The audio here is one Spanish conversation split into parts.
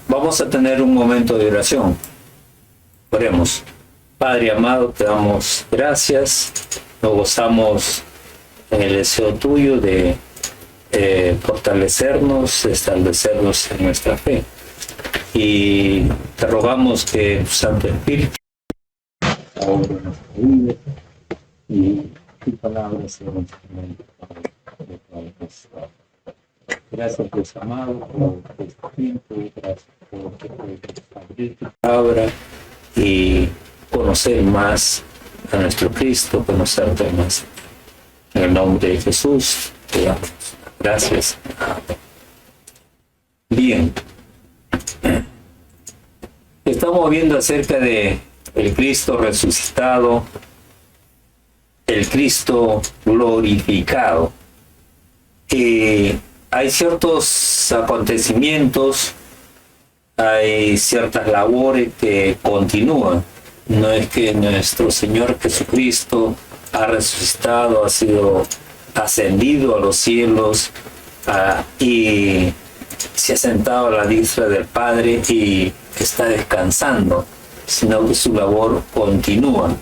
vamos a tener un momento de oración. Oremos. Padre amado, te damos gracias. Nos gozamos en el deseo tuyo de fortalecernos, establecernos en nuestra fe. Y te rogamos que tu Santo Espíritu ahora nos ayude y tu palabra sea un instrumento de nuestra. Gracias, Dios amado, por este tiempo, gracias por abrir tu palabra y conocer más a nuestro Cristo, conocerte más. En el nombre de Jesús, te damos gracias. Bien. Estamos viendo acerca de el Cristo resucitado, el Cristo glorificado. Hay ciertos acontecimientos, hay ciertas labores que continúan. No es que nuestro Señor Jesucristo ha resucitado, ha sido ascendido a los cielos y se ha sentado a la diestra del Padre y está descansando, sino que su labor continúa.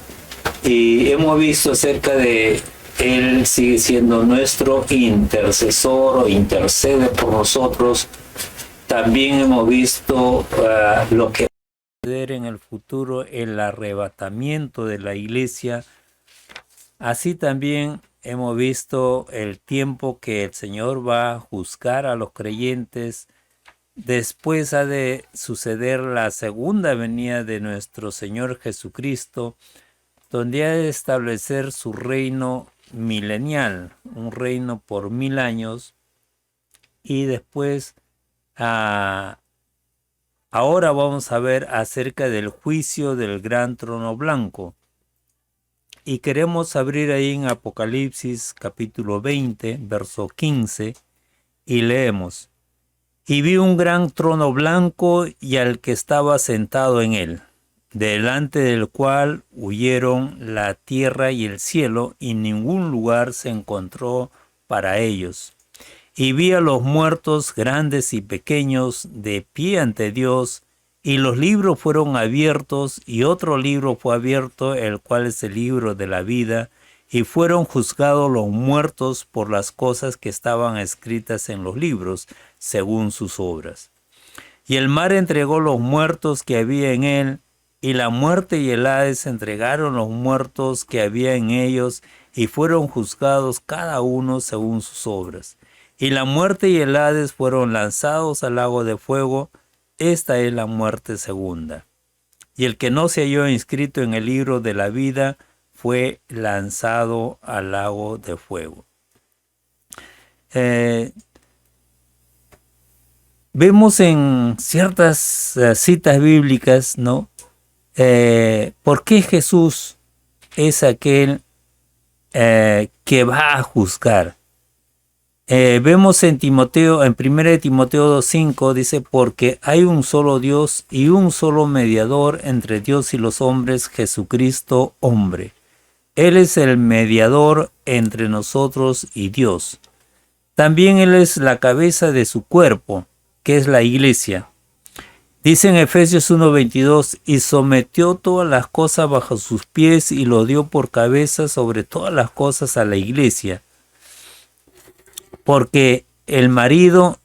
Y hemos visto acerca de Él sigue siendo nuestro intercesor o intercede por nosotros. También hemos visto lo que va a suceder en el futuro, el arrebatamiento de la iglesia. Así también hemos visto el tiempo que el Señor va a juzgar a los creyentes. Después ha de suceder la segunda venida de nuestro Señor Jesucristo, donde ha de establecer su reino milenial, un reino por 1000 años. Y después, ahora vamos a ver acerca del juicio del gran trono blanco. Y queremos abrir ahí en Apocalipsis capítulo 20, verso 15, y leemos: Y vi un gran trono blanco y al que estaba sentado en él, delante del cual huyeron la tierra y el cielo, y ningún lugar se encontró para ellos. Y vi a los muertos, grandes y pequeños, de pie ante Dios, y los libros fueron abiertos, y otro libro fue abierto, el cual es el libro de la vida, y fueron juzgados los muertos por las cosas que estaban escritas en los libros, según sus obras. Y el mar entregó los muertos que había en él, y la muerte y el Hades entregaron los muertos que había en ellos, y fueron juzgados cada uno según sus obras. Y la muerte y el Hades fueron lanzados al lago de fuego. Esta es la muerte segunda. Y el que no se halló inscrito en el libro de la vida fue lanzado al lago de fuego. Vemos en ciertas citas bíblicas, ¿no? ¿Por qué Jesús es aquel que va a juzgar? Vemos en Timoteo, en 1 Timoteo 2:5, dice: porque hay un solo Dios y un solo mediador entre Dios y los hombres, Jesucristo hombre. Él es el mediador entre nosotros y Dios. También Él es la cabeza de su cuerpo, que es la iglesia. Dice en Efesios 1:22: y sometió todas las cosas bajo sus pies y lo dio por cabeza sobre todas las cosas a la iglesia. Porque el marido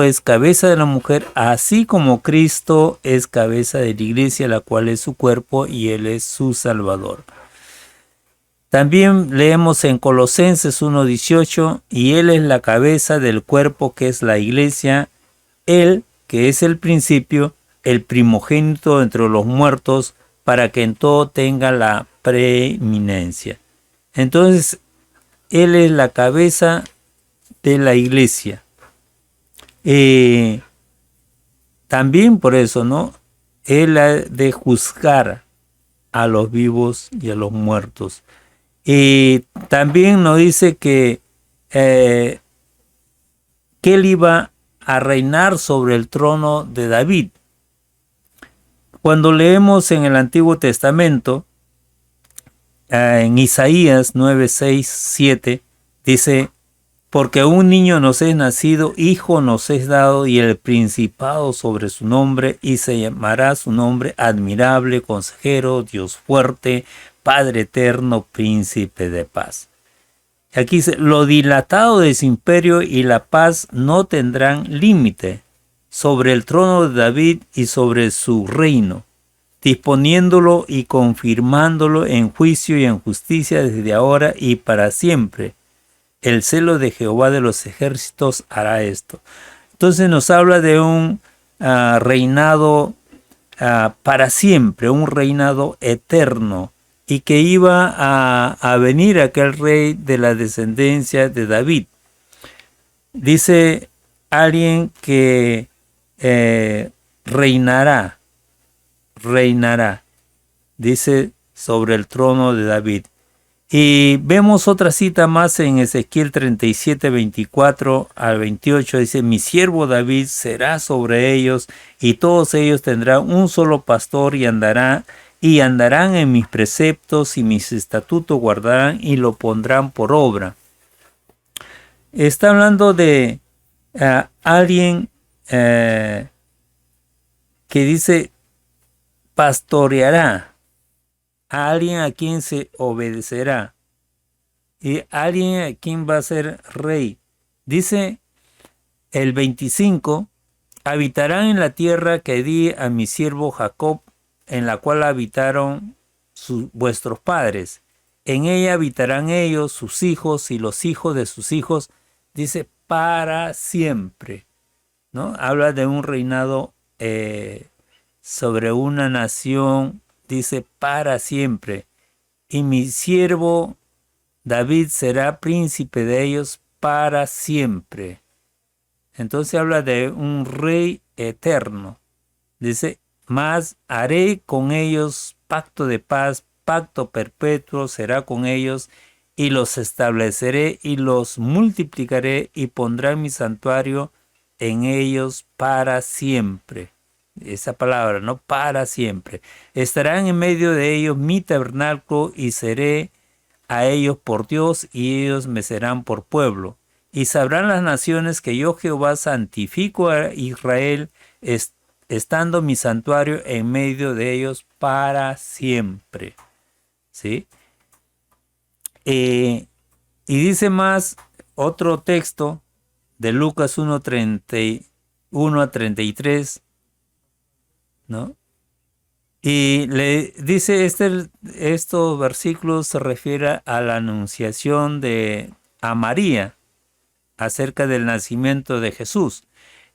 es cabeza de la mujer, así como Cristo es cabeza de la iglesia, la cual es su cuerpo y Él es su Salvador. También leemos en Colosenses 1:18: y Él es la cabeza del cuerpo que es la iglesia, Él que es el principio, el primogénito entre los muertos, para que en todo tenga la preeminencia. Entonces, Él es la cabeza de la iglesia. También por eso, ¿no? Él ha de juzgar a los vivos y a los muertos. Y también nos dice que Él iba a reinar sobre el trono de David. Cuando leemos en el Antiguo Testamento, en Isaías 9, 6, 7, dice: Porque un niño nos es nacido, hijo nos es dado, y el principado sobre su nombre, y se llamará su nombre admirable, consejero, Dios fuerte, Padre eterno, príncipe de paz. Aquí dice, lo dilatado de su imperio y la paz no tendrán límite sobre el trono de David y sobre su reino, disponiéndolo y confirmándolo en juicio y en justicia desde ahora y para siempre. El celo de Jehová de los ejércitos hará esto. Entonces nos habla de un reinado para siempre, un reinado eterno, y que iba a venir aquel rey de la descendencia de David. Dice alguien que reinará, dice sobre el trono de David. Y vemos otra cita más en Ezequiel 37, 24 al 28. Dice, mi siervo David será sobre ellos, y todos ellos tendrán un solo pastor y andarán en mis preceptos y mis estatutos guardarán y lo pondrán por obra. Está hablando de alguien que dice pastoreará, a alguien a quien se obedecerá y a alguien a quien va a ser rey. Dice el 25, habitarán en la tierra que di a mi siervo Jacob, en la cual habitaron vuestros padres. En ella habitarán ellos, sus hijos y los hijos de sus hijos, dice para siempre, ¿no? Habla de un reinado sobre una nación, dice para siempre. Y mi siervo David será príncipe de ellos para siempre. Entonces habla de un rey eterno. Dice, mas haré con ellos pacto de paz, pacto perpetuo será con ellos, y los estableceré y los multiplicaré y pondré mi santuario en ellos para siempre. Esa palabra, ¿no? Para siempre. Estarán en medio de ellos mi tabernáculo y seré a ellos por Dios y ellos me serán por pueblo. Y sabrán las naciones que yo Jehová santifico a Israel, estando mi santuario en medio de ellos para siempre. ¿Sí? Y dice más otro texto de Lucas 1:31 a 33, ¿no? Y le dice, estos versículos se refieren a la anunciación a María acerca del nacimiento de Jesús.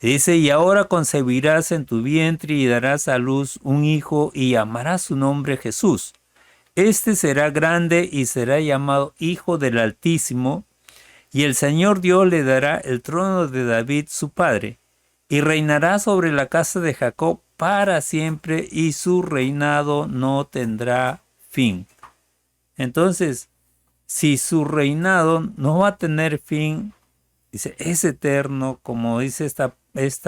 Dice, y ahora concebirás en tu vientre y darás a luz un hijo y llamarás su nombre Jesús. Este será grande y será llamado Hijo del Altísimo, y el Señor Dios le dará el trono de David su padre, y reinará sobre la casa de Jacob para siempre, y su reinado no tendrá fin. Entonces, si su reinado no va a tener fin, dice, es eterno, como dice esta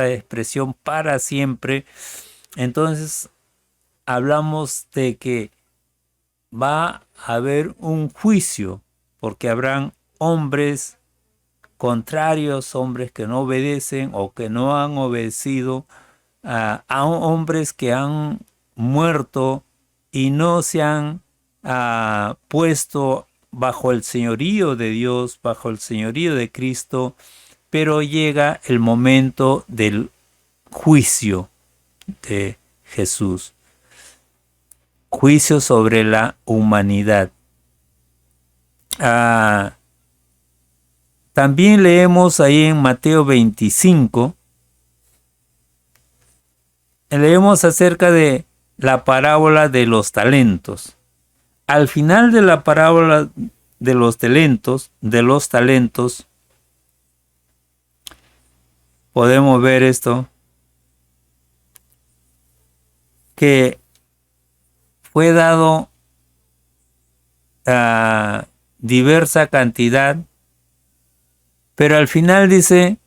expresión para siempre, entonces hablamos de que va a haber un juicio, porque habrán hombres contrarios, hombres que no obedecen o que no han obedecido, a hombres que han muerto y no se han puesto bajo el señorío de Dios, bajo el señorío de Cristo, pero llega el momento del juicio de Jesús. Juicio sobre la humanidad. También leemos ahí en Mateo 25, leemos acerca de la parábola de los talentos. Al final de la parábola de los talentos, podemos ver esto, que fue dado a diversa cantidad, pero al final dice,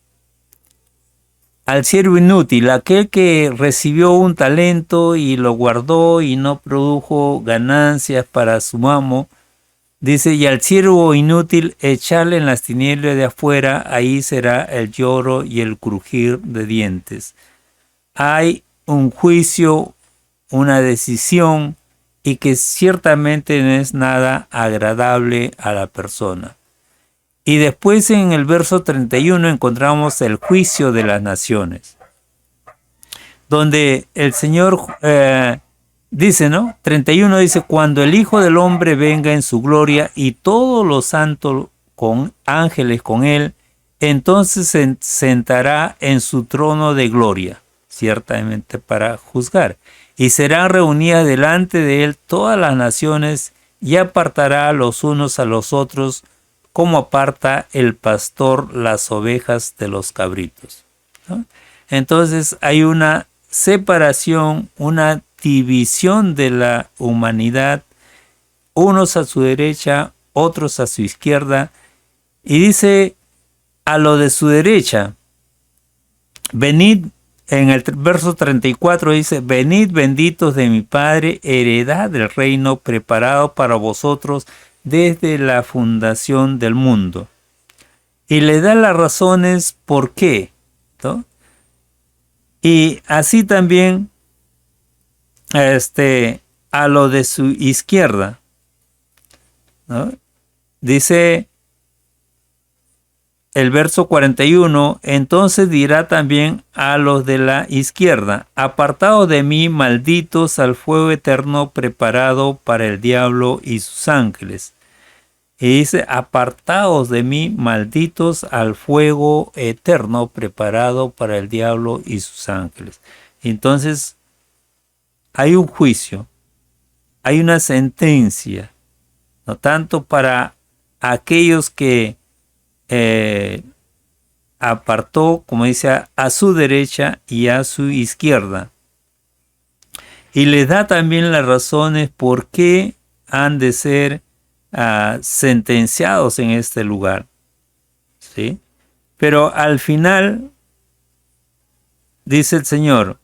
al siervo inútil, aquel que recibió un talento y lo guardó y no produjo ganancias para su amo, Dice, y al siervo inútil echarle en las tinieblas de afuera, ahí será el lloro y el crujir de dientes. Hay un juicio, una decisión, y que ciertamente no es nada agradable a la persona. Y después en el verso 31 encontramos el juicio de las naciones, donde el Señor dice, ¿no? 31 dice, cuando el Hijo del Hombre venga en su gloria y todos los santos con ángeles con él, entonces se sentará en su trono de gloria, ciertamente para juzgar. Y serán reunidas delante de él todas las naciones y apartará los unos a los otros como aparta el pastor las ovejas de los cabritos, ¿no? Entonces hay una separación, una división de la humanidad, unos a su derecha, otros a su izquierda, y dice a lo de su derecha, venid, en el verso 34 dice, venid benditos de mi Padre, heredad del reino preparado para vosotros desde la fundación del mundo. Y le da las razones por qué, ¿no? Y así también a lo de su izquierda, ¿no? Dice el verso 41, entonces dirá también a los de la izquierda, apartados de mí, malditos, al fuego eterno preparado para el diablo y sus ángeles. Y dice, apartados de mí, malditos, al fuego eterno preparado para el diablo y sus ángeles. Entonces, hay un juicio, hay una sentencia, no tanto para aquellos que apartó, como dice, a su derecha y a su izquierda. Y les da también las razones por qué han de ser sentenciados en este lugar, ¿sí? Pero al final, dice el Señor,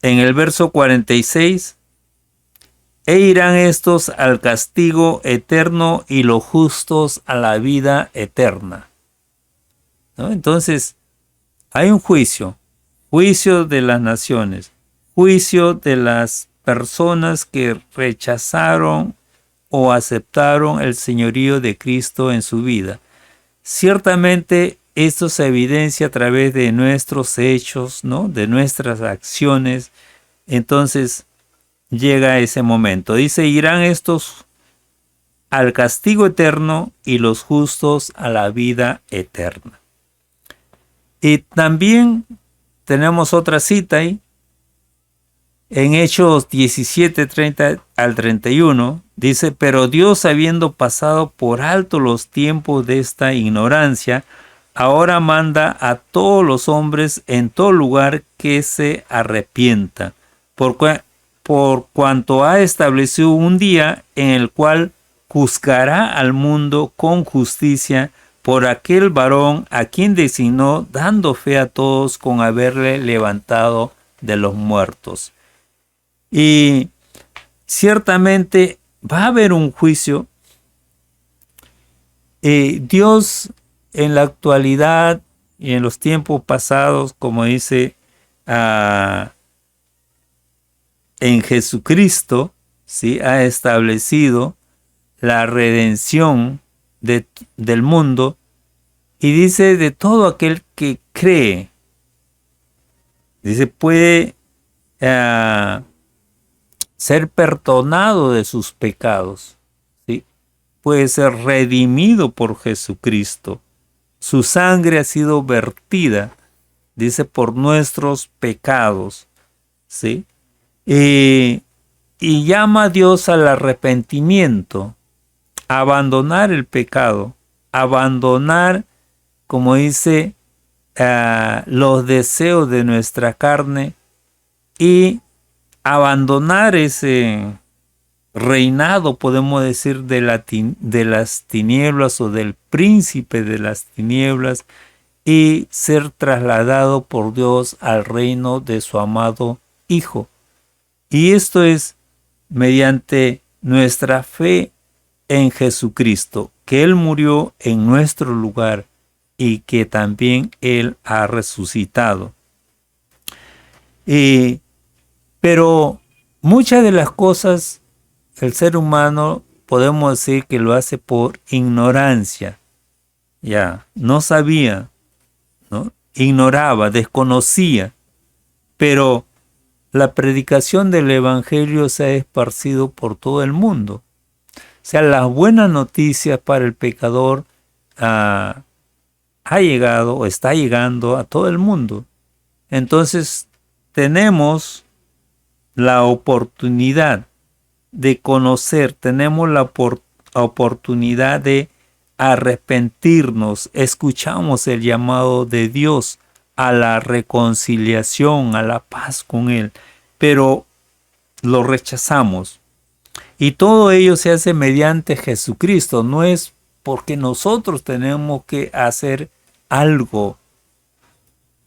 en el verso 46, e irán estos al castigo eterno y los justos a la vida eterna, ¿no? Entonces, hay un juicio, juicio de las naciones, juicio de las personas que rechazaron o aceptaron el señorío de Cristo en su vida. Ciertamente esto se evidencia a través de nuestros hechos, ¿no? De nuestras acciones. Entonces llega ese momento. Dice, irán estos al castigo eterno y los justos a la vida eterna. Y también tenemos otra cita ahí, en Hechos 17, 30 al 31, dice, pero Dios, habiendo pasado por alto los tiempos de esta ignorancia, ahora manda a todos los hombres en todo lugar que se arrepienta, por cuanto ha establecido un día en el cual juzgará al mundo con justicia por aquel varón a quien designó, dando fe a todos con haberle levantado de los muertos. Y ciertamente va a haber un juicio. Dios en la actualidad y en los tiempos pasados, como dice en Jesucristo, ¿sí? Ha establecido la redención del mundo, y dice de todo aquel que cree, dice puede ser perdonado de sus pecados, ¿sí? Puede ser redimido por Jesucristo. Su sangre ha sido vertida, dice, por nuestros pecados, ¿sí? Y llama a Dios al arrepentimiento, a abandonar el pecado, abandonar, como dice, los deseos de nuestra carne, y abandonar ese reinado, podemos decir, de las tinieblas o del príncipe de las tinieblas, y ser trasladado por Dios al reino de su amado Hijo. Y esto es mediante nuestra fe en Jesucristo, que Él murió en nuestro lugar y que también Él ha resucitado. Pero muchas de las cosas el ser humano podemos decir que lo hace por ignorancia. Ya, no sabía, ¿no? Ignoraba, desconocía, pero la predicación del Evangelio se ha esparcido por todo el mundo. O sea, las buenas noticias para el pecador ha llegado o está llegando a todo el mundo. Entonces, tenemos la oportunidad de conocer, tenemos la oportunidad de arrepentirnos, escuchamos el llamado de Dios a la reconciliación, a la paz con Él, pero lo rechazamos. Y todo ello se hace mediante Jesucristo, no es porque nosotros tenemos que hacer algo,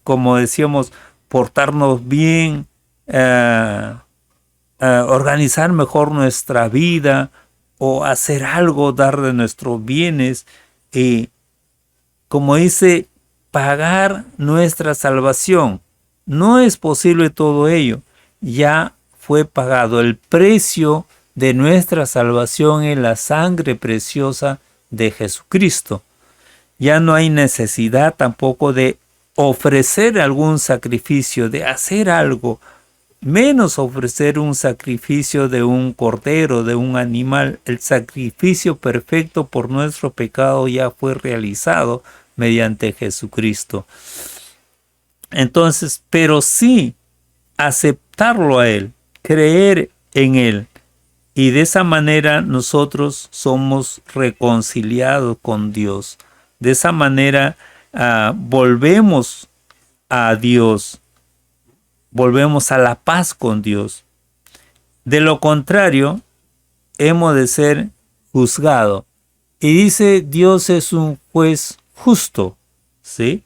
como decíamos, portarnos bien, organizar mejor nuestra vida o hacer algo, dar de nuestros bienes y, como dice, pagar nuestra salvación. No es posible todo ello. Ya fue pagado el precio de nuestra salvación en la sangre preciosa de Jesucristo. Ya no hay necesidad tampoco de ofrecer algún sacrificio, de hacer algo, menos ofrecer un sacrificio de un cordero, de un animal. El sacrificio perfecto por nuestro pecado ya fue realizado mediante Jesucristo. Entonces, pero sí aceptarlo a Él, creer en Él. Y de esa manera nosotros somos reconciliados con Dios. De esa manera volvemos a Dios. Volvemos a la paz con Dios. De lo contrario, hemos de ser juzgados. Y dice, Dios es un juez justo, ¿sí?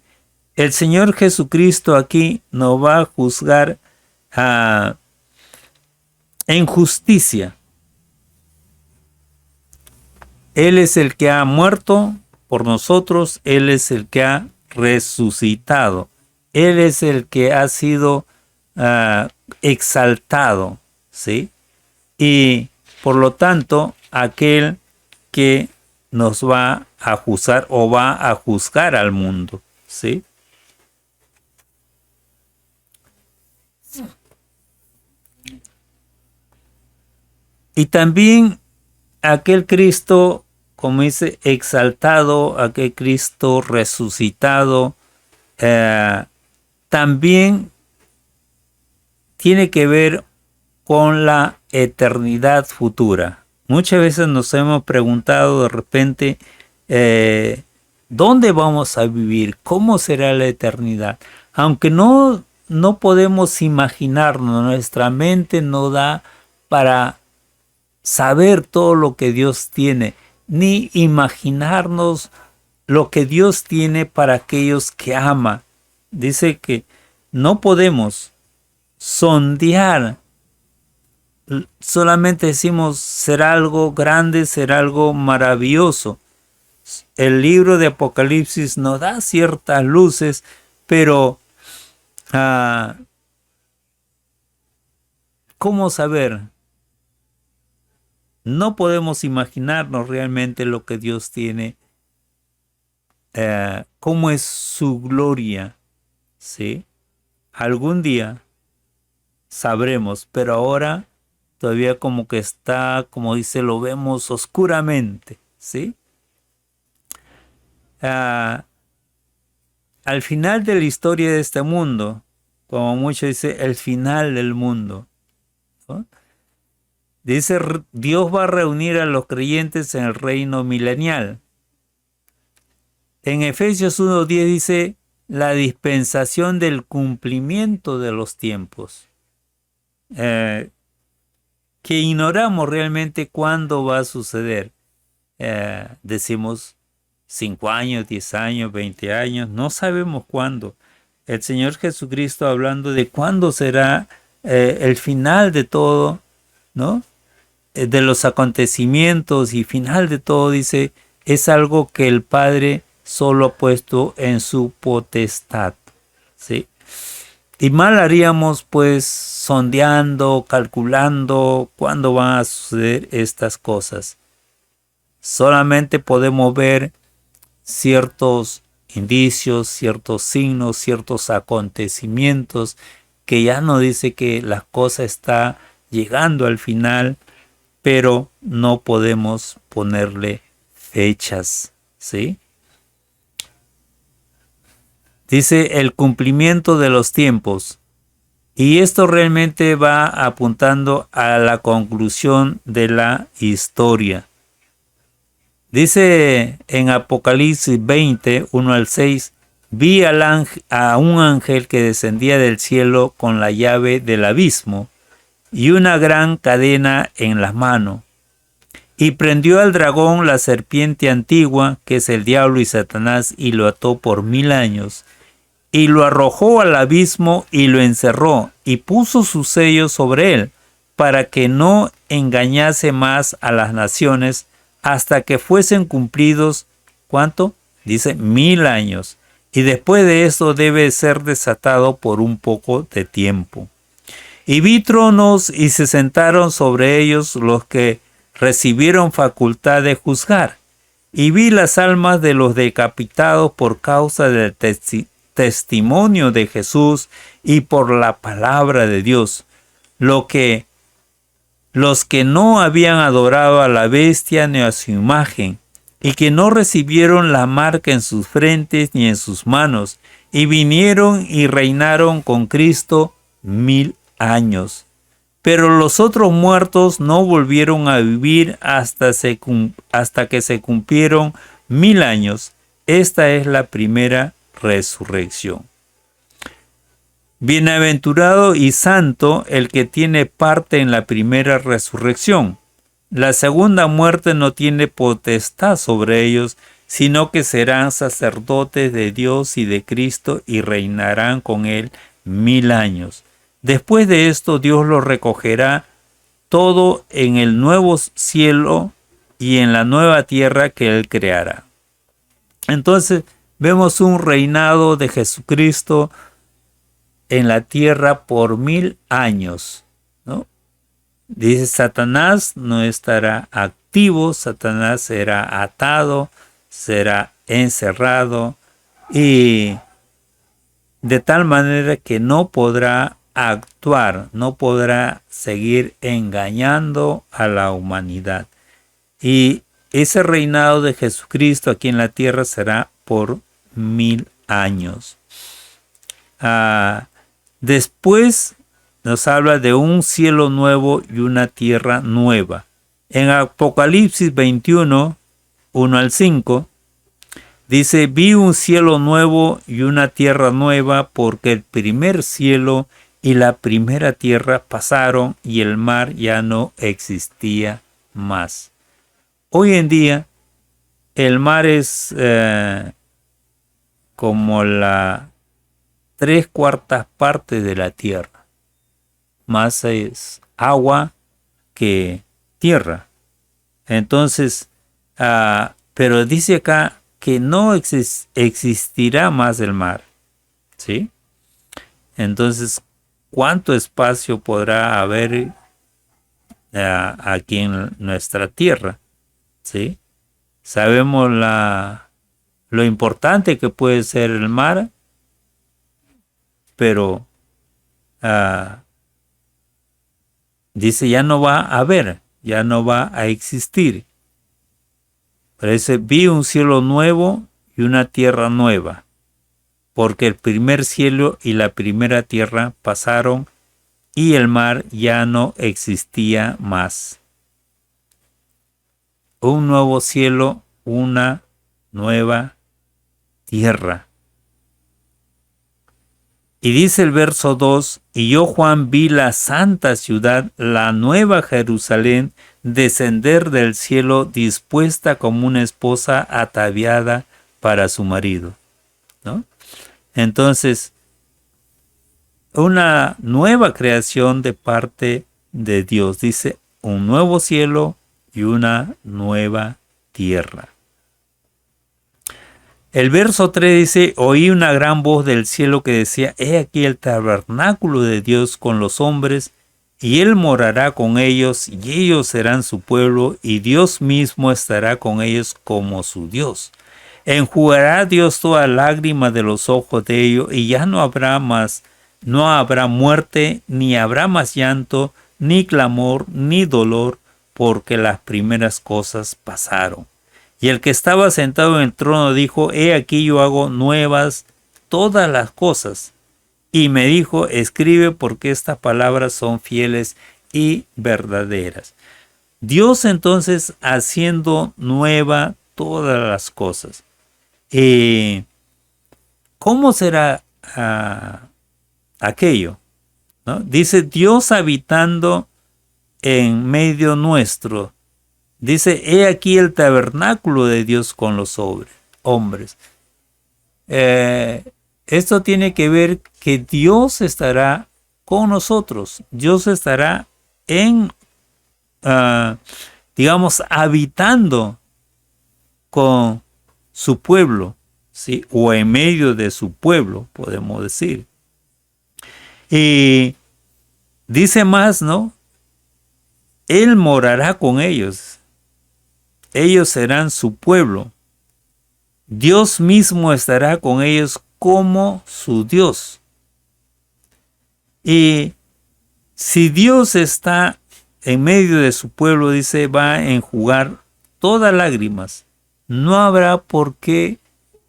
El Señor Jesucristo aquí nos va a juzgar en justicia. Él es el que ha muerto por nosotros, Él es el que ha resucitado. Él es el que ha sido exaltado, ¿sí? Y por lo tanto, aquel que nos va a juzgar o va a juzgar al mundo, ¿sí? Y también aquel Cristo, como dice, exaltado, aquel Cristo resucitado, también tiene que ver con la eternidad futura. Muchas veces nos hemos preguntado de repente, ¿dónde vamos a vivir? ¿Cómo será la eternidad? Aunque no podemos imaginarnos, nuestra mente no da para saber todo lo que Dios tiene, ni imaginarnos lo que Dios tiene para aquellos que ama. Dice que no podemos sondear, solamente decimos será algo grande, será algo maravilloso. El libro de Apocalipsis nos da ciertas luces, pero ¿cómo saber? No podemos imaginarnos realmente lo que Dios tiene, cómo es su gloria, ¿sí? Algún día sabremos, pero ahora todavía como que está, como dice, lo vemos oscuramente, ¿sí? Al final de la historia de este mundo, como mucho dice, el final del mundo, ¿no? Dice, Dios va a reunir a los creyentes en el reino milenial. En Efesios 1:10 dice, la dispensación del cumplimiento de los tiempos. Que ignoramos realmente cuándo va a suceder. Decimos 5 años, 10 años, 20 años, no sabemos cuándo. El Señor Jesucristo hablando de cuándo será el final de todo, ¿no? de los acontecimientos y final de todo, dice, es algo que el Padre solo ha puesto en su potestad, ¿sí? Y mal haríamos pues sondeando, calculando cuándo van a suceder estas cosas. Solamente podemos ver ciertos indicios, ciertos signos, ciertos acontecimientos que ya nos dice que la cosa está llegando al final, pero no podemos ponerle fechas, ¿sí? Dice el cumplimiento de los tiempos. Y esto realmente va apuntando a la conclusión de la historia. Dice en Apocalipsis 20, 1 al 6, vi a un ángel que descendía del cielo con la llave del abismo y una gran cadena en la mano. Y prendió al dragón, la serpiente antigua, que es el diablo y Satanás, y lo ató por 1000 años. Y lo arrojó al abismo y lo encerró, y puso sus sellos sobre él, para que no engañase más a las naciones, hasta que fuesen cumplidos, ¿cuánto? Dice 1000 años. Y después de esto debe ser desatado por un poco de tiempo. Y vi tronos y se sentaron sobre ellos los que recibieron facultad de juzgar. Y vi las almas de los decapitados por causa del testimonio de Jesús y por la palabra de Dios, los que no habían adorado a la bestia ni a su imagen, y que no recibieron la marca en sus frentes ni en sus manos, y vinieron y reinaron con Cristo 1000 años. Pero los otros muertos no volvieron a vivir hasta que se cumplieron 1000 años. Esta es la primera resurrección. Bienaventurado y santo el que tiene parte en la primera resurrección. La segunda muerte no tiene potestad sobre ellos, sino que serán sacerdotes de Dios y de Cristo y reinarán con él 1000 años. Después de esto Dios los recogerá todo en el nuevo cielo y en la nueva tierra que él creará. Entonces vemos un reinado de Jesucristo en la tierra por 1000 años, ¿no? Dice, Satanás no estará activo, Satanás será atado, será encerrado y de tal manera que no podrá actuar, no podrá seguir engañando a la humanidad. Y ese reinado de Jesucristo aquí en la tierra será por 1000 años. Después nos habla de un cielo nuevo y una tierra nueva. En Apocalipsis 21, 1 al 5, dice, vi un cielo nuevo y una tierra nueva, porque el primer cielo y la primera tierra pasaron y el mar ya no existía más. Hoy en día el mar es como la 3/4 parte de la tierra. Más es agua que tierra. Entonces, pero dice acá que no existirá más el mar, ¿sí? Entonces, ¿cuánto espacio podrá haber aquí en nuestra tierra? ¿Sí? Sabemos lo importante que puede ser el mar, pero dice ya no va a haber, ya no va a existir. Pero dice, vi un cielo nuevo y una tierra nueva, porque el primer cielo y la primera tierra pasaron y el mar ya no existía más. Un nuevo cielo, una nueva tierra. Y dice el verso 2, y yo Juan vi la santa ciudad, la nueva Jerusalén, descender del cielo dispuesta como una esposa ataviada para su marido, ¿no? Entonces, una nueva creación de parte de Dios. Dice, un nuevo cielo y una nueva tierra. El verso 3 dice, oí una gran voz del cielo que decía, he aquí el tabernáculo de Dios con los hombres, y Él morará con ellos, y ellos serán su pueblo, y Dios mismo estará con ellos como su Dios. Enjugará Dios toda lágrima de los ojos de ellos, y ya no habrá muerte, ni habrá más llanto, ni clamor, ni dolor, porque las primeras cosas pasaron. Y el que estaba sentado en el trono dijo, he aquí yo hago nuevas todas las cosas. Y me dijo, escribe porque estas palabras son fieles y verdaderas. Dios entonces haciendo nueva todas las cosas. ¿Cómo será aquello? ¿No? Dice Dios habitando en medio nuestro. Dice, he aquí el tabernáculo de Dios con los hombres. Esto tiene que ver que Dios estará con nosotros. Dios estará habitando con su pueblo, ¿sí? O en medio de su pueblo, podemos decir. Y dice más, ¿no? Él morará con ellos. Ellos serán su pueblo. Dios mismo estará con ellos como su Dios. Y si Dios está en medio de su pueblo, dice, va a enjugar todas lágrimas. No habrá por qué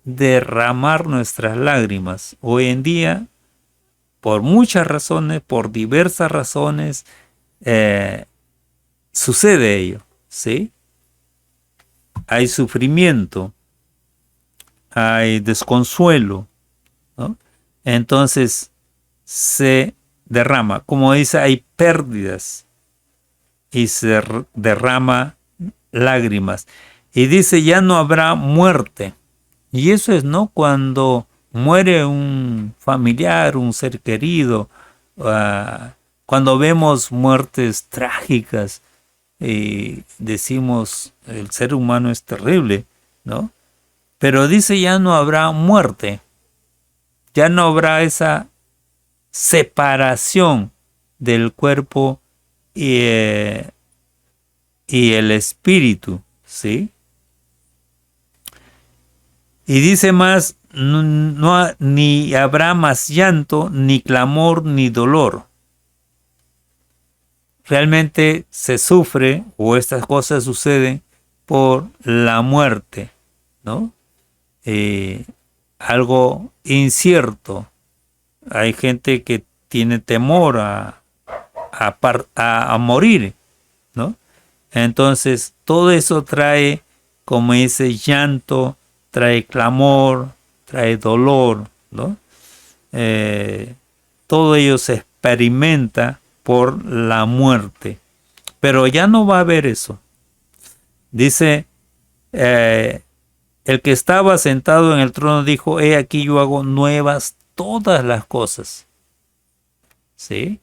derramar nuestras lágrimas. Hoy en día, por muchas razones, por diversas razones, sucede ello, ¿sí? Hay sufrimiento, hay desconsuelo, ¿no? Entonces se derrama, como dice, hay pérdidas y se derrama lágrimas. Y dice, ya no habrá muerte. Y eso es, ¿no? Cuando muere un familiar, un ser querido, cuando vemos muertes trágicas, y decimos, el ser humano es terrible, ¿no? Pero dice, ya no habrá muerte, ya no habrá esa separación del cuerpo y el espíritu, ¿sí? Y dice más, ni habrá más llanto, ni clamor, ni dolor. Realmente se sufre, o estas cosas suceden por la muerte, ¿no? Algo incierto. Hay gente que tiene temor a morir, ¿no? Entonces, todo eso trae, como dice, llanto, trae clamor, trae dolor, ¿no? Todo ello se experimenta por la muerte. Pero ya no va a haber eso. Dice, el que estaba sentado en el trono dijo, he aquí yo hago nuevas todas las cosas. ¿Sí?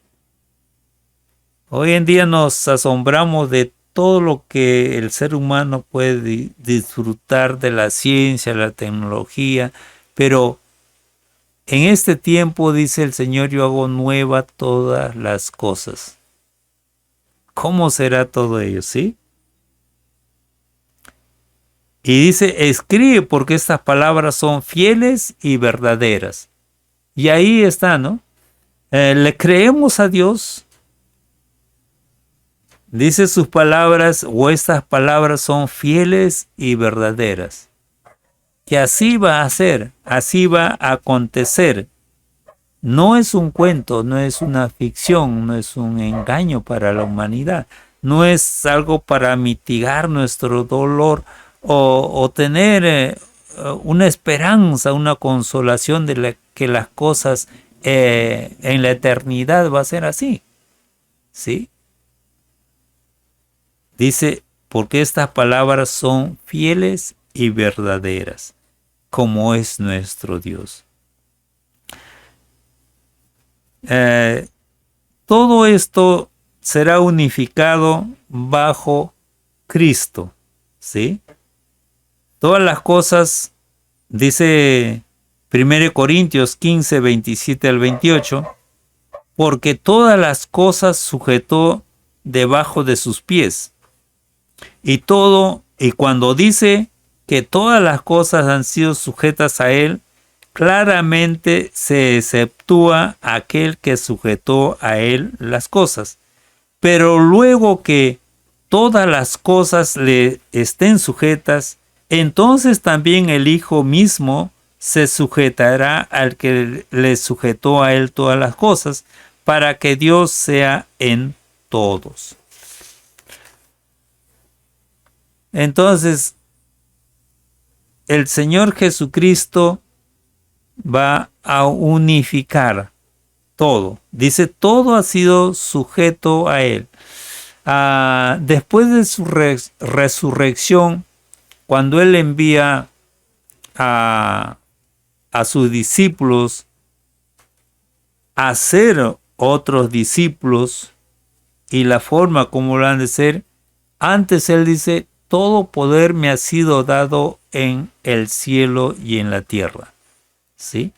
Hoy en día nos asombramos de todo lo que el ser humano puede disfrutar de la ciencia, la tecnología, pero en este tiempo, dice el Señor, yo hago nueva todas las cosas. ¿Cómo será todo ello? ¿Sí? Y dice, escribe porque estas palabras son fieles y verdaderas. Y ahí está, ¿no? ¿Le creemos a Dios? Dice sus palabras, o estas palabras son fieles y verdaderas. Que así va a ser, así va a acontecer. No es un cuento, no es una ficción, no es un engaño para la humanidad, no es algo para mitigar nuestro dolor o tener una esperanza, una consolación de que las cosas en la eternidad va a ser así. ¿Sí? Dice, porque estas palabras son fieles y verdaderas, como es nuestro Dios. Todo esto será unificado bajo Cristo, ¿sí? Todas las cosas, dice 1 Corintios 15, 27 al 28, porque todas las cosas sujetó debajo de sus pies. Y cuando dice que todas las cosas han sido sujetas a él, claramente se exceptúa aquel que sujetó a él las cosas. Pero luego que todas las cosas le estén sujetas, entonces también el Hijo mismo se sujetará al que le sujetó a él todas las cosas, para que Dios sea en todos. Entonces, el Señor Jesucristo va a unificar todo. Dice, todo ha sido sujeto a él. Después de su resurrección, cuando él envía a sus discípulos a ser otros discípulos y la forma como lo han de ser, antes él dice, todo poder me ha sido dado en el cielo y en la tierra. ¿Sí?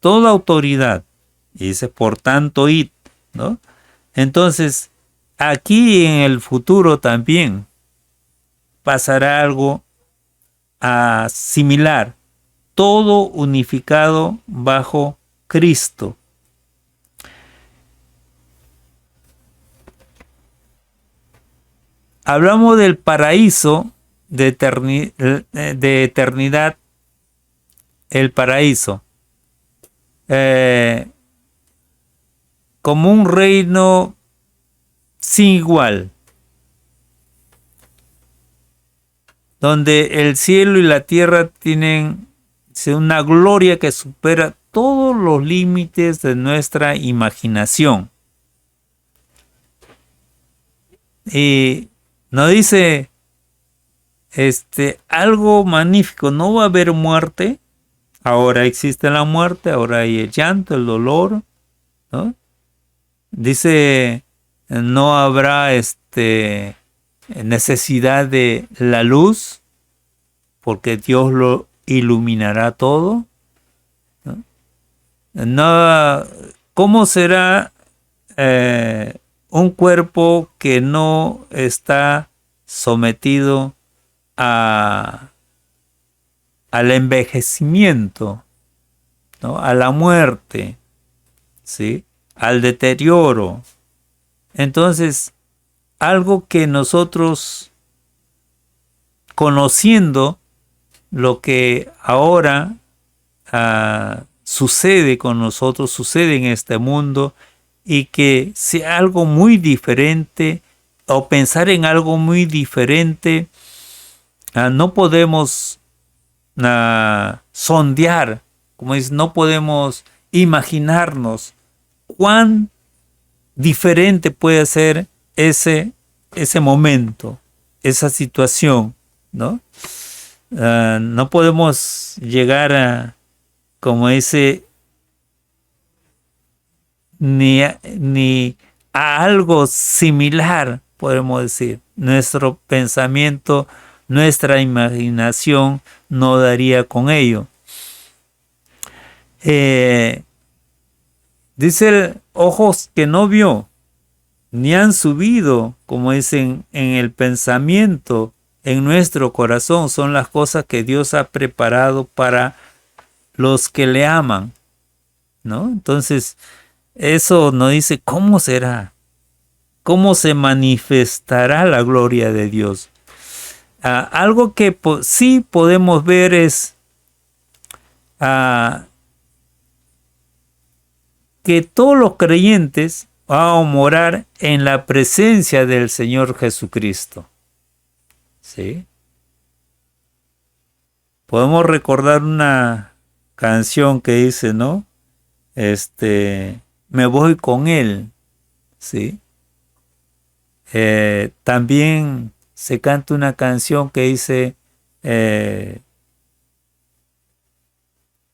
Toda autoridad. Y dice, por tanto, id, ¿no? Entonces, aquí en el futuro también pasará algo similar. Todo unificado bajo Cristo. Hablamos del paraíso de eternidad, el paraíso, como un reino sin igual, donde el cielo y la tierra tienen una gloria que supera todos los límites de nuestra imaginación. Y nos dice algo magnífico, no va a haber muerte. Ahora existe la muerte, ahora hay el llanto, el dolor, ¿no? Dice, no habrá necesidad de la luz, porque Dios lo iluminará todo, ¿no? ¿Cómo será un cuerpo que no está sometido al envejecimiento, ¿no? A la muerte, ¿sí? Al deterioro? Entonces, algo que nosotros, conociendo lo que ahora sucede con nosotros, sucede en este mundo, y que sea algo muy diferente, o pensar en algo muy diferente, no podemos sondear, como dice, no podemos imaginarnos cuán diferente puede ser ese momento, esa situación, ¿no? No podemos llegar como dice, ni a algo similar, podemos decir. Nuestro pensamiento, nuestra imaginación no daría con ello. Dice, ojos que no vio, ni han subido, como dicen, en el pensamiento, en nuestro corazón, son las cosas que Dios ha preparado para los que le aman, ¿no? Entonces, eso nos dice cómo será, cómo se manifestará la gloria de Dios. Algo que sí podemos ver es que todos los creyentes van a morar en la presencia del Señor Jesucristo. ¿Sí? Podemos recordar una canción que dice, ¿no? Me voy con Él. ¿Sí? También se canta una canción que dice,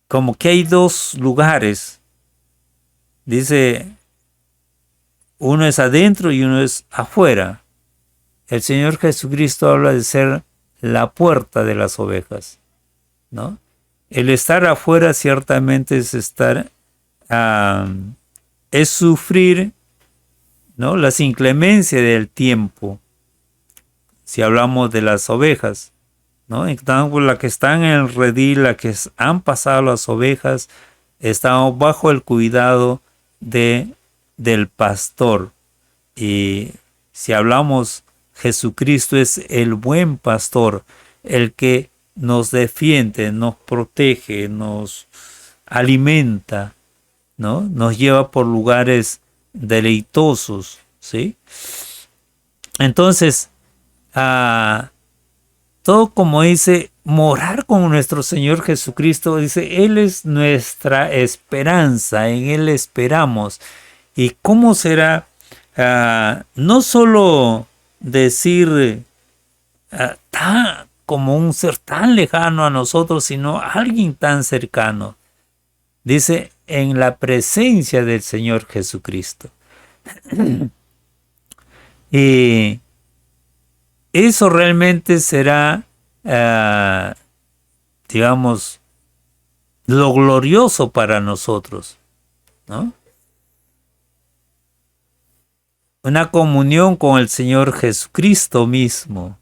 como que hay dos lugares. Dice, Uno es adentro y uno es afuera. El Señor Jesucristo habla de ser la puerta de las ovejas, ¿no? El estar afuera ciertamente es estar, es sufrir, ¿no?, las inclemencias del tiempo. Si hablamos de las ovejas, ¿no? Las que están en el redil, las que han pasado las ovejas, estamos bajo el cuidado del pastor. Y si hablamos, Jesucristo es el buen pastor, el que nos defiende, nos protege, nos alimenta, ¿no? Nos lleva por lugares deleitosos, ¿sí? Entonces, todo, como dice, morar con nuestro Señor Jesucristo, dice, Él es nuestra esperanza, en Él esperamos. ¿Y cómo será? No solo decir como un ser tan lejano a nosotros, sino alguien tan cercano. Dice, en la presencia del Señor Jesucristo. Y eso realmente será, digamos, lo glorioso para nosotros, ¿no? Una comunión con el Señor Jesucristo mismo.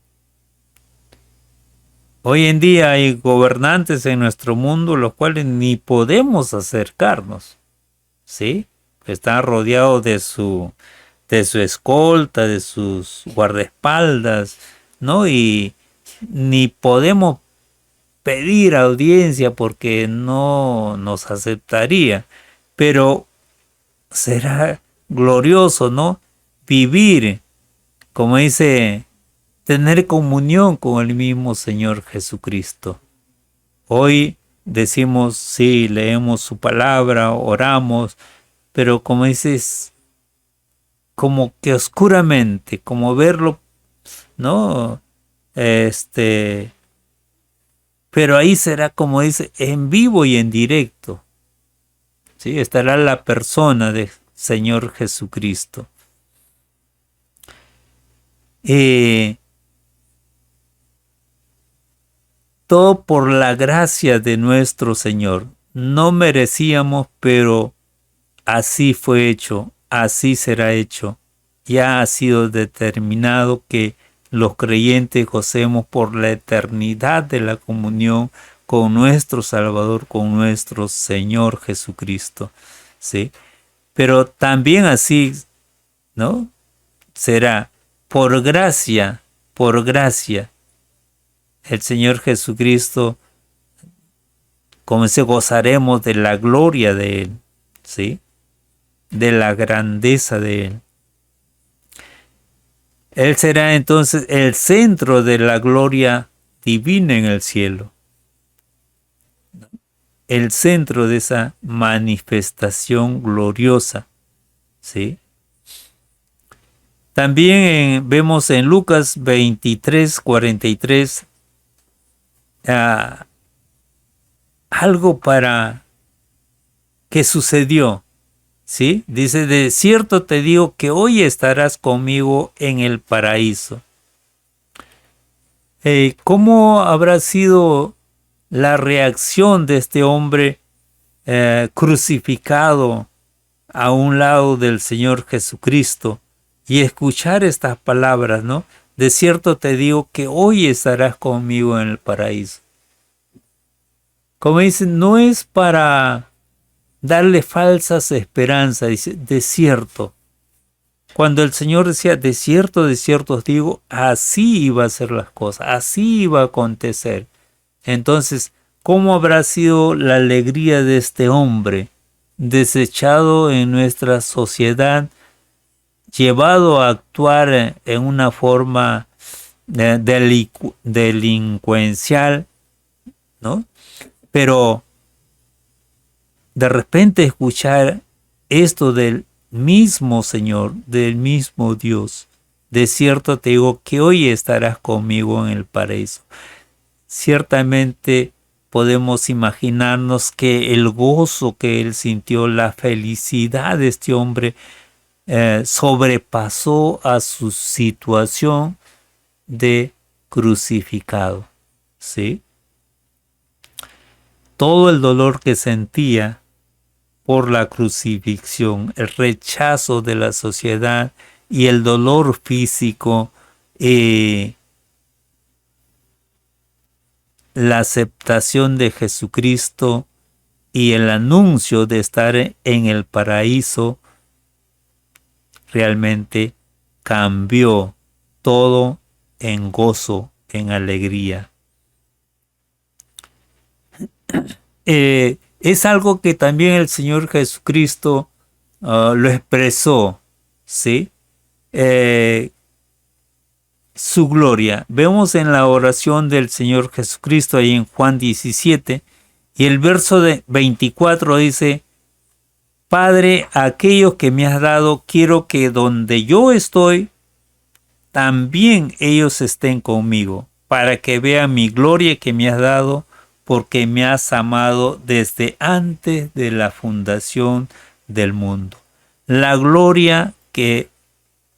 Hoy en día hay gobernantes en nuestro mundo los cuales ni podemos acercarnos, ¿sí? Están rodeados de su escolta, de sus guardaespaldas, ¿no? Y ni podemos pedir audiencia porque no nos aceptaría. Pero será glorioso, ¿no? Vivir, como dice, tener comunión con el mismo Señor Jesucristo. Hoy decimos, sí, leemos su palabra, oramos, pero como dices, como que oscuramente, como verlo, ¿no? Pero ahí será, como dice, en vivo y en directo, ¿sí? Estará la persona del Señor Jesucristo. Todo por la gracia de nuestro Señor. No merecíamos, pero así fue hecho, así será hecho. Ya ha sido determinado que los creyentes gocemos por la eternidad de la comunión con nuestro Salvador, con nuestro Señor Jesucristo, ¿sí? Pero también así, ¿no? Será por gracia, el Señor Jesucristo, como se gozaremos de la gloria de Él, ¿sí? De la grandeza de Él. Él será entonces el centro de la gloria divina en el cielo. El centro de esa manifestación gloriosa, ¿sí? También vemos en Lucas 23, 43 algo para que sucedió, ¿sí? Dice, de cierto te digo que hoy estarás conmigo en el paraíso. ¿Cómo habrá sido la reacción de este hombre crucificado a un lado del Señor Jesucristo y escuchar estas palabras, ¿no? De cierto te digo que hoy estarás conmigo en el paraíso. Como dicen, no es para darle falsas esperanzas, dice, de cierto. Cuando el Señor decía, de cierto os digo, así iba a ser las cosas, así iba a acontecer. Entonces, ¿cómo habrá sido la alegría de este hombre, desechado en nuestra sociedad, llevado a actuar en una forma delincuencial, ¿no? Pero de repente escuchar esto del mismo Señor, del mismo Dios, de cierto te digo que hoy estarás conmigo en el paraíso. Ciertamente podemos imaginarnos que el gozo que él sintió, la felicidad de este hombre, sobrepasó a su situación de crucificado, ¿sí? Todo el dolor que sentía por la crucifixión, el rechazo de la sociedad y el dolor físico, la aceptación de Jesucristo y el anuncio de estar en el paraíso, realmente cambió todo en gozo, en alegría. Es algo que también el Señor Jesucristo lo expresó, ¿sí? Su gloria. Vemos en la oración del Señor Jesucristo ahí en Juan 17 y el verso de 24 dice: Padre, aquellos que me has dado, quiero que donde yo estoy, también ellos estén conmigo, para que vean mi gloria que me has dado, porque me has amado desde antes de la fundación del mundo. La gloria que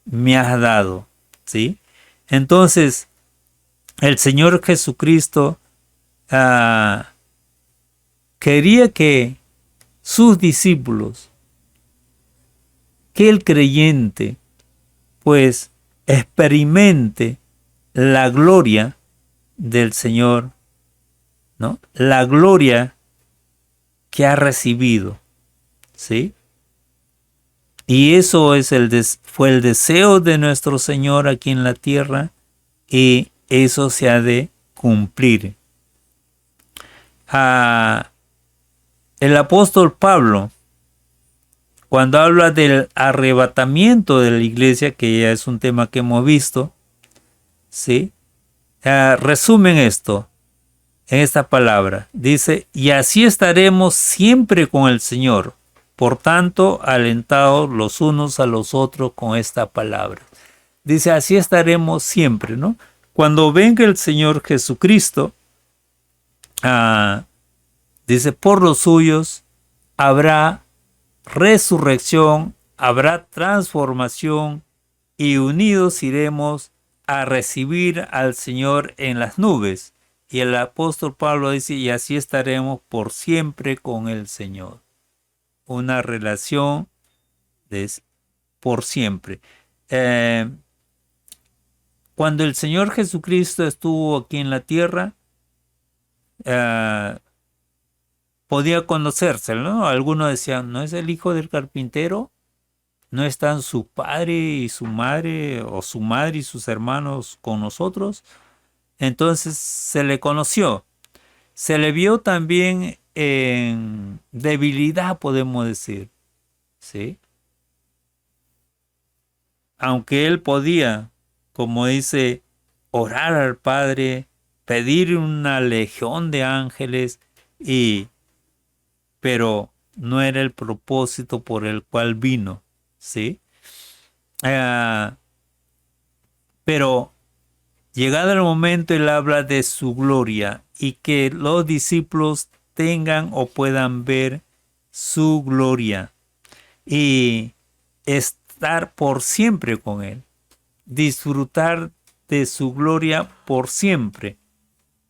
me has dado, ¿sí? Entonces, el Señor Jesucristo quería que sus discípulos, que el creyente, pues experimente la gloria del Señor, ¿no? La gloria que ha recibido, ¿sí? Y eso es fue el deseo de nuestro Señor aquí en la tierra, y eso se ha de cumplir. El apóstol Pablo, cuando habla del arrebatamiento de la iglesia, que ya es un tema que hemos visto, ¿sí? Resumen esto en esta palabra. Dice: y así estaremos siempre con el Señor. Por tanto, alentados los unos a los otros con esta palabra. Dice, así estaremos siempre, ¿no? Cuando venga el Señor Jesucristo, dice, por los suyos habrá resurrección, habrá transformación, y unidos iremos a recibir al Señor en las nubes. Y el apóstol Pablo dice, y así estaremos por siempre con el Señor. Una relación de por siempre. Cuando el Señor Jesucristo estuvo aquí en la tierra, podía conocérselo, ¿no? Algunos decían, ¿no es el hijo del carpintero? ¿No están su padre y su madre, o su madre y sus hermanos con nosotros? Entonces se le conoció. Se le vio también en debilidad, podemos decir, ¿sí? Aunque él podía, como dice, orar al Padre, pedir una legión de ángeles, pero no era el propósito por el cual vino, ¿sí? Pero llegado el momento, él habla de su gloria y que los discípulos tengan o puedan ver su gloria y estar por siempre con él, disfrutar de su gloria por siempre.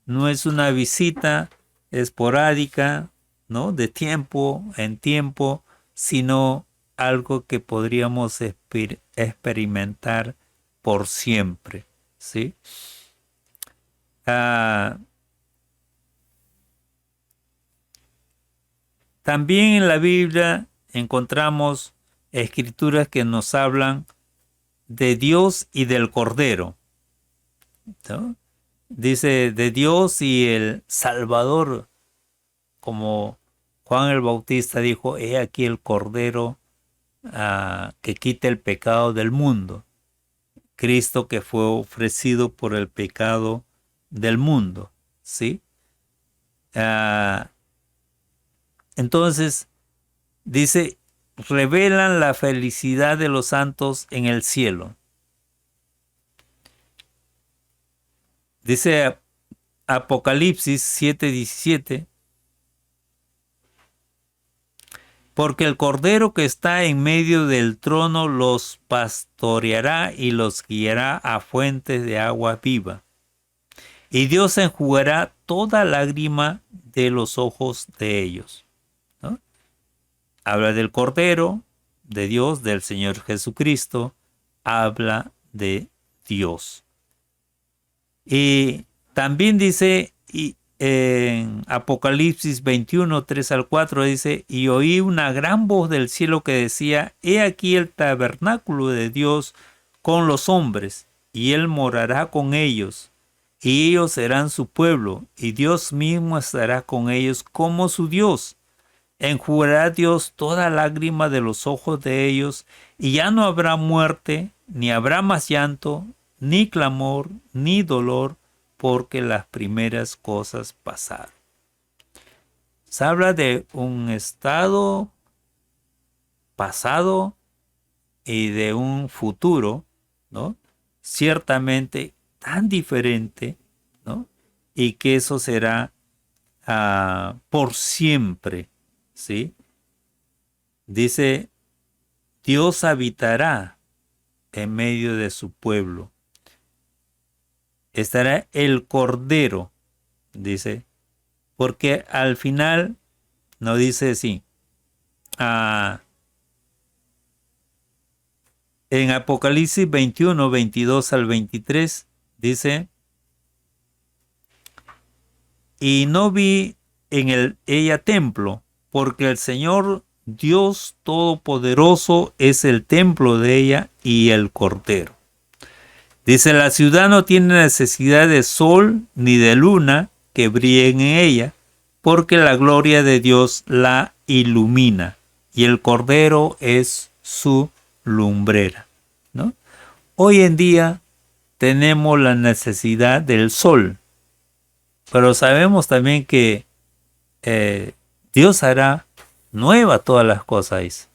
No es una visita esporádica, ¿no? De tiempo en tiempo, sino algo que podríamos experimentar por siempre, ¿sí? También en la Biblia encontramos escrituras que nos hablan de Dios y del Cordero, ¿no? Dice de Dios y el Salvador, como Juan el Bautista dijo, he aquí el Cordero que quita el pecado del mundo. Cristo que fue ofrecido por el pecado del mundo, ¿sí? Entonces, dice, revelan la felicidad de los santos en el cielo. Dice Apocalipsis 7:17, Porque el Cordero que está en medio del trono los pastoreará y los guiará a fuentes de agua viva. Y Dios enjugará toda lágrima de los ojos de ellos. ¿No? Habla del Cordero, de Dios, del Señor Jesucristo. Habla de Dios. Y también dice en Apocalipsis 21, 3 al 4, dice, y oí una gran voz del cielo que decía, he aquí el tabernáculo de Dios con los hombres, y él morará con ellos, y ellos serán su pueblo, y Dios mismo estará con ellos como su Dios. Enjugará Dios toda lágrima de los ojos de ellos, y ya no habrá muerte, ni habrá más llanto, ni clamor, ni dolor, porque las primeras cosas pasaron. Se habla de un estado pasado y de un futuro, ¿no? Ciertamente tan diferente, ¿no? Y que eso será por siempre, ¿sí? Dice, Dios habitará en medio de su pueblo. Estará el Cordero, dice, porque al final no dice así. En Apocalipsis 21, 22 al 23, dice, y no vi en ella templo, porque el Señor Dios Todopoderoso es el templo de ella y el Cordero. Dice, la ciudad no tiene necesidad de sol ni de luna que brillen en ella, porque la gloria de Dios la ilumina, y el Cordero es su lumbrera, ¿no? Hoy en día tenemos la necesidad del sol, pero sabemos también que Dios hará nueva todas las cosas,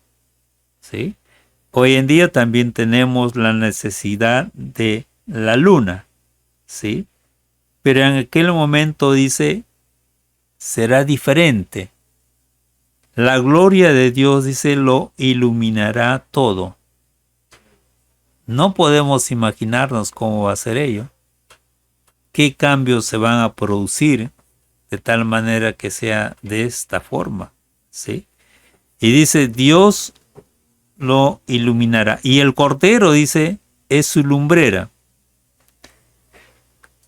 ¿sí? Hoy en día también tenemos la necesidad de la luna, ¿sí? Pero en aquel momento dice, será diferente. La gloria de Dios, dice, lo iluminará todo. No podemos imaginarnos cómo va a ser ello. ¿Qué cambios se van a producir de tal manera que sea de esta forma? ¿Sí? Y dice, Dios lo iluminará. Y el Cordero, dice, es su lumbrera.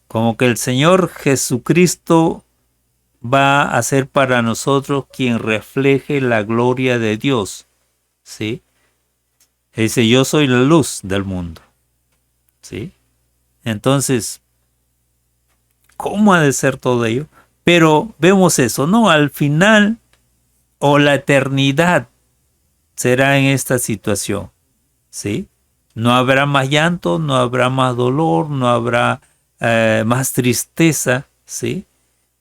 Como que el Señor Jesucristo va a ser para nosotros quien refleje la gloria de Dios. ¿Sí? Dice, yo soy la luz del mundo. ¿Sí? Entonces, ¿cómo ha de ser todo ello? Pero vemos eso, ¿no? Al final, o la eternidad será en esta situación, ¿sí? No habrá más llanto, no habrá más dolor, no habrá más tristeza, ¿sí?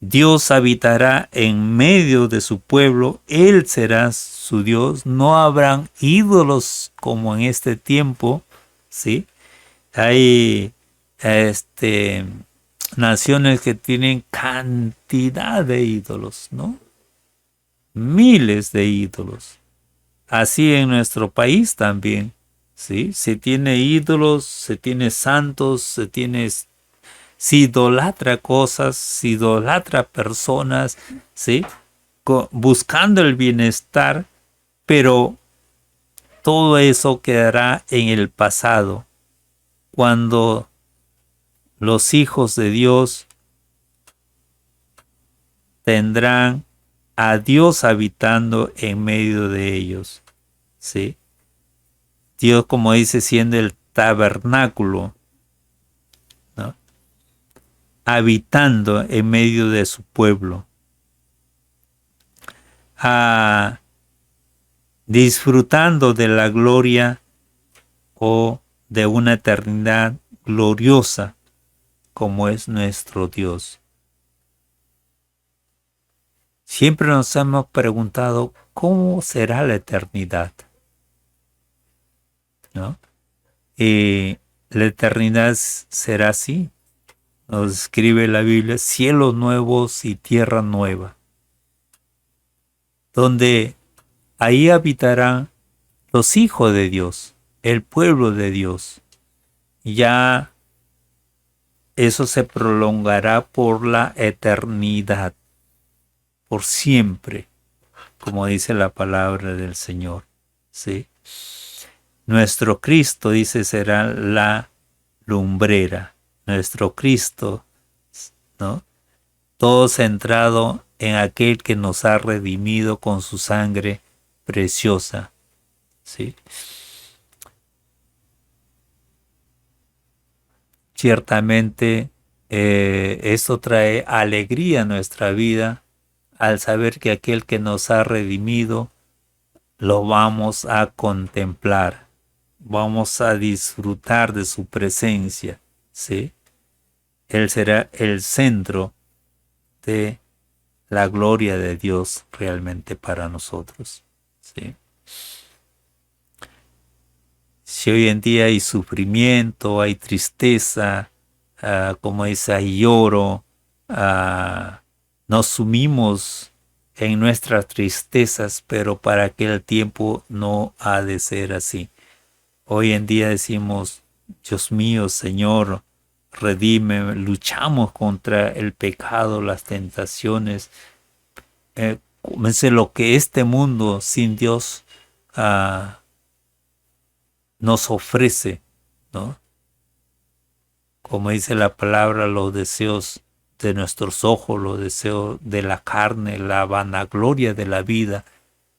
Dios habitará en medio de su pueblo, Él será su Dios, no habrán ídolos como en este tiempo, ¿sí? Hay naciones que tienen cantidad de ídolos, ¿no? Miles de ídolos. Así en nuestro país también, ¿sí? Se tiene ídolos, se tiene santos, se idolatra cosas, se idolatra personas, ¿sí? Buscando el bienestar, pero todo eso quedará en el pasado, cuando los hijos de Dios tendrán a Dios habitando en medio de ellos, ¿sí? Dios, como dice, siendo el tabernáculo, ¿no? Habitando en medio de su pueblo, disfrutando de la gloria o de una eternidad gloriosa como es nuestro Dios. Siempre nos hemos preguntado cómo será la eternidad, ¿no? Y la eternidad será así. Nos escribe la Biblia, cielos nuevos y tierra nueva, donde ahí habitarán los hijos de Dios, el pueblo de Dios. Ya eso se prolongará por la eternidad, por siempre, como dice la palabra del Señor. ¿Sí? Nuestro Cristo, dice, será la lumbrera. Nuestro Cristo, ¿no? Todo centrado en aquel que nos ha redimido con su sangre preciosa. ¿Sí? Ciertamente, esto trae alegría a nuestra vida al saber que aquel que nos ha redimido lo vamos a contemplar, vamos a disfrutar de su presencia, ¿sí? Él será el centro de la gloria de Dios realmente para nosotros, ¿sí? Si hoy en día hay sufrimiento, hay tristeza, como dice, hay lloro, nos sumimos en nuestras tristezas, pero para aquel tiempo no ha de ser así. Hoy en día decimos, Dios mío, Señor, redime, luchamos contra el pecado, las tentaciones, lo que este mundo sin Dios nos ofrece, ¿no? Como dice la palabra, los deseos de nuestros ojos, los deseos de la carne, la vanagloria de la vida,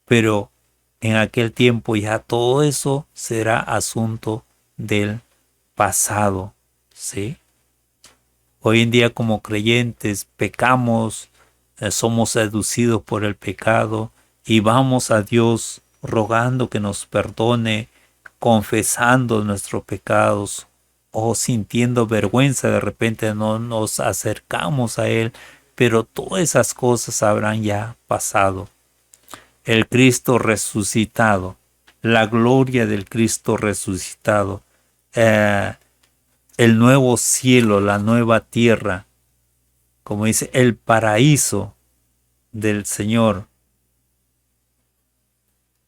pero en aquel tiempo ya todo eso será asunto del pasado, ¿sí? Hoy en día como creyentes pecamos, somos seducidos por el pecado y vamos a Dios rogando que nos perdone, confesando nuestros pecados o sintiendo vergüenza, de repente no nos acercamos a Él, pero todas esas cosas habrán ya pasado. El Cristo resucitado, la gloria del Cristo resucitado, el nuevo cielo, la nueva tierra, como dice, el paraíso del Señor,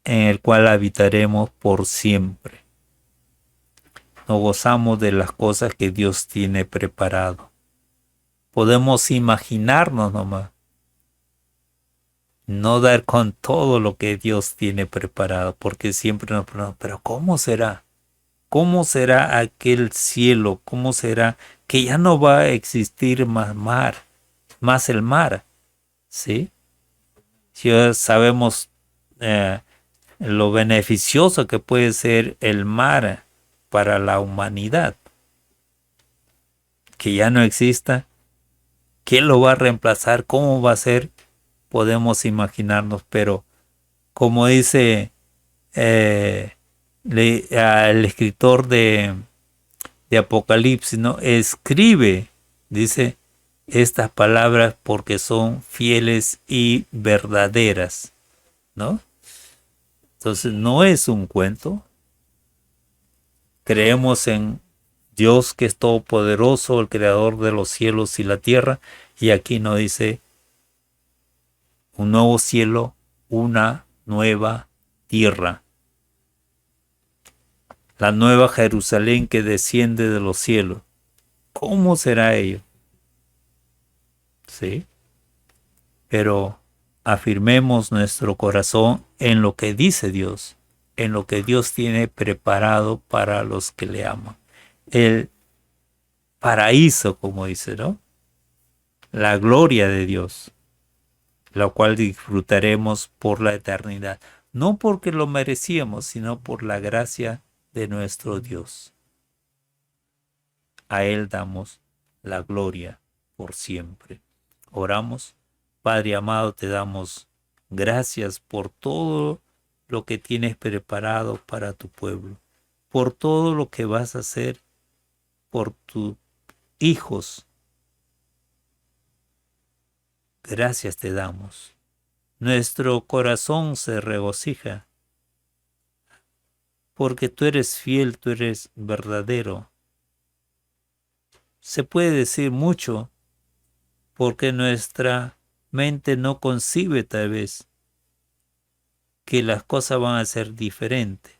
en el cual habitaremos por siempre. Nos gozamos de las cosas que Dios tiene preparado. Podemos imaginarnos nomás, no dar con todo lo que Dios tiene preparado, porque siempre nos preguntamos, pero ¿cómo será? ¿Cómo será aquel cielo? ¿Cómo será que ya no va a existir más el mar? ¿Sí? Ya sabemos lo beneficioso que puede ser el mar para la humanidad. Que ya no exista, ¿quién lo va a reemplazar? ¿Cómo va a ser? Podemos imaginarnos, pero como dice el escritor de Apocalipsis, ¿no? Escribe, dice, estas palabras porque son fieles y verdaderas, ¿no? Entonces no es un cuento. Creemos en Dios que es todopoderoso, el creador de los cielos y la tierra, y aquí nos dice un nuevo cielo, una nueva tierra. La nueva Jerusalén que desciende de los cielos. ¿Cómo será ello? ¿Sí? Pero afirmemos nuestro corazón en lo que dice Dios, en lo que Dios tiene preparado para los que le aman. El paraíso, como dice, ¿no? La gloria de Dios, la cual disfrutaremos por la eternidad. No porque lo merecíamos, sino por la gracia de nuestro Dios. A Él damos la gloria por siempre. Oramos. Padre amado, te damos gracias por todo lo que tienes preparado para tu pueblo, por todo lo que vas a hacer por tus hijos. Gracias te damos. Nuestro corazón se regocija porque tú eres fiel, tú eres verdadero. Se puede decir mucho porque nuestra mente no concibe tal vez que las cosas van a ser diferentes.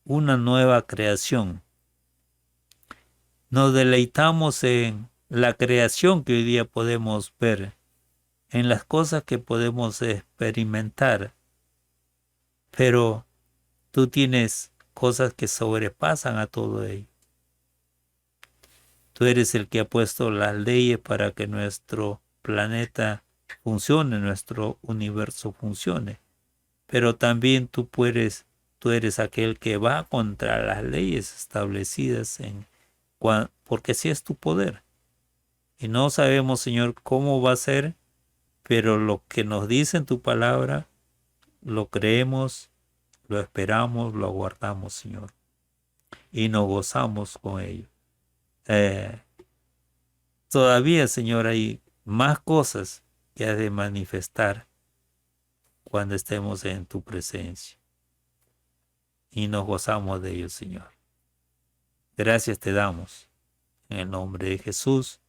Una nueva creación. Nos deleitamos en la creación que hoy día podemos ver, en las cosas que podemos experimentar, pero tú tienes cosas que sobrepasan a todo ello. Tú eres el que ha puesto las leyes para que nuestro planeta funcione, nuestro universo funcione. Pero también tú eres aquel que va contra las leyes establecidas porque así es tu poder. Y no sabemos, Señor, cómo va a ser, pero lo que nos dice en tu palabra, lo creemos, lo esperamos, lo aguardamos, Señor. Y nos gozamos con ello. Todavía, Señor, hay más cosas que has de manifestar cuando estemos en tu presencia. Y nos gozamos de ello, Señor. Gracias te damos en el nombre de Jesús,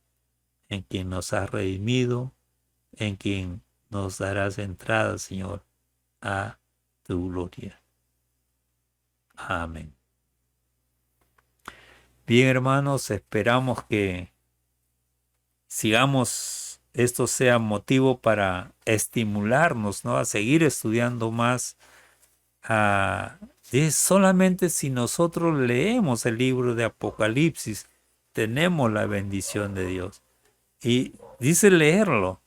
en quien nos has redimido, en quien nos darás entrada, Señor, a tu gloria. Amén. Bien, hermanos, esperamos que esto sea motivo para estimularnos, ¿no?, a seguir estudiando más. Solamente si nosotros leemos el libro de Apocalipsis, tenemos la bendición de Dios. Y dice leerlo,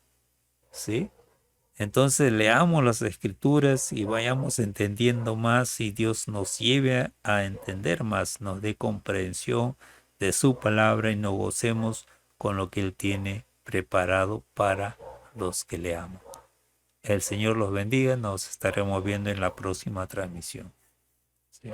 ¿sí? Entonces leamos las Escrituras y vayamos entendiendo más, y Dios nos lleve a entender más, nos dé comprensión de su palabra y nos gocemos con lo que Él tiene preparado para los que le aman. El Señor los bendiga, nos estaremos viendo en la próxima transmisión. Sí.